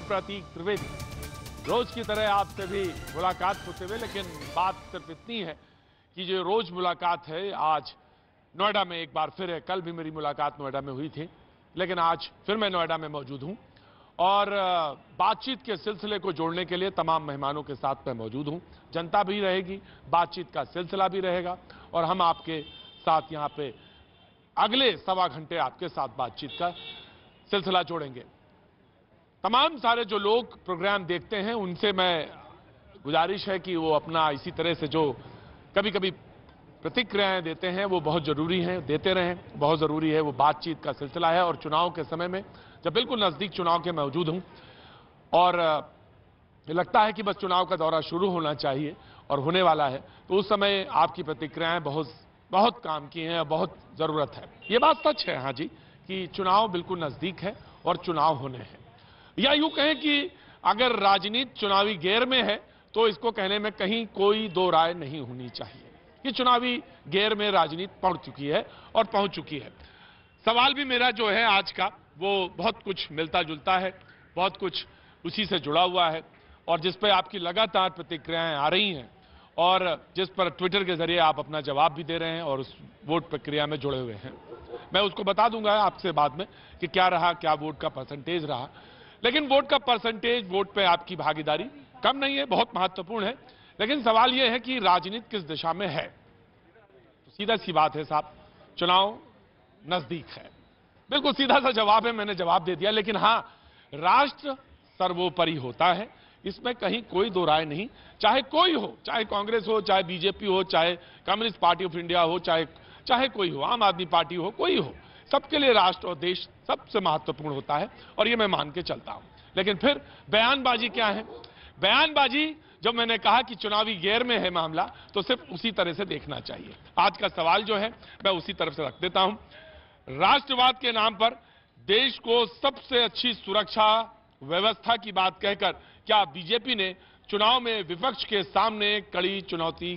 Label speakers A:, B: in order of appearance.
A: प्रतीक त्रिवेदी। रोज की तरह आपसे भी मुलाकात होते हुए, लेकिन बात सिर्फ इतनी है कि जो रोज मुलाकात है आज नोएडा में एक बार फिर है। कल भी मेरी मुलाकात नोएडा में हुई थी, लेकिन आज फिर मैं नोएडा में मौजूद हूं और बातचीत के सिलसिले को जोड़ने के लिए तमाम मेहमानों के साथ मैं मौजूद हूं। जनता भी रहेगी, बातचीत का सिलसिला भी रहेगा और हम आपके साथ यहां पे अगले 1.25 घंटे आपके साथ बातचीत का सिलसिला जोड़ेंगे। तमाम सारे जो लोग प्रोग्राम देखते हैं उनसे मैं गुजारिश है कि वो अपना इसी तरह से जो कभी कभी प्रतिक्रियाएं देते हैं वो बहुत जरूरी हैं, देते रहें, बहुत जरूरी है। वो बातचीत का सिलसिला है और चुनाव के समय में जब बिल्कुल नजदीक चुनाव के मौजूद हूं और लगता है कि बस चुनाव का दौरा शुरू होना चाहिए और होने वाला है, तो उस समय आपकी प्रतिक्रियाएं बहुत बहुत काम की हैं और बहुत जरूरत है। ये बात सच है हाँ जी कि चुनाव बिल्कुल नजदीक है और चुनाव होने हैं, या यूं कहें कि अगर राजनीति चुनावी गेर में है तो इसको कहने में कहीं कोई दो राय नहीं होनी चाहिए कि चुनावी गेर में राजनीति पहुंच चुकी है और पहुंच चुकी है। सवाल भी मेरा जो है आज का वो बहुत कुछ मिलता जुलता है, बहुत कुछ उसी से जुड़ा हुआ है और जिस पर आपकी लगातार प्रतिक्रियाएं आ रही हैं और जिस पर ट्विटर के जरिए आप अपना जवाब भी दे रहे हैं और उस वोट प्रक्रिया में जुड़े हुए हैं। मैं उसको बता दूंगा आपसे बाद में कि क्या रहा, क्या वोट का परसेंटेज रहा, लेकिन वोट का परसेंटेज, वोट पे आपकी भागीदारी कम नहीं है, बहुत महत्वपूर्ण है। लेकिन सवाल यह है कि राजनीति किस दिशा में है। तो सीधा सी बात है साहब, चुनाव नजदीक है, बिल्कुल सीधा सा जवाब है, मैंने जवाब दे दिया। लेकिन हां, राष्ट्र सर्वोपरि होता है, इसमें कहीं कोई दो राय नहीं। चाहे कोई हो, चाहे कांग्रेस हो, चाहे बीजेपी हो, चाहे कम्युनिस्ट पार्टी ऑफ इंडिया हो, चाहे कोई हो, आम आदमी पार्टी हो, कोई हो, सबके लिए राष्ट्र और देश सबसे महत्वपूर्ण होता है और ये मैं मान के चलता हूं। लेकिन फिर बयानबाजी क्या है? बयानबाजी जब मैंने कहा कि चुनावी गेर में है मामला, तो सिर्फ उसी तरह से देखना चाहिए। आज का सवाल जो है मैं उसी तरफ से रख देता हूं। राष्ट्रवाद के नाम पर देश को सबसे अच्छी सुरक्षा व्यवस्था की बात कहकर क्या बीजेपी ने चुनाव में विपक्ष के सामने कड़ी चुनौती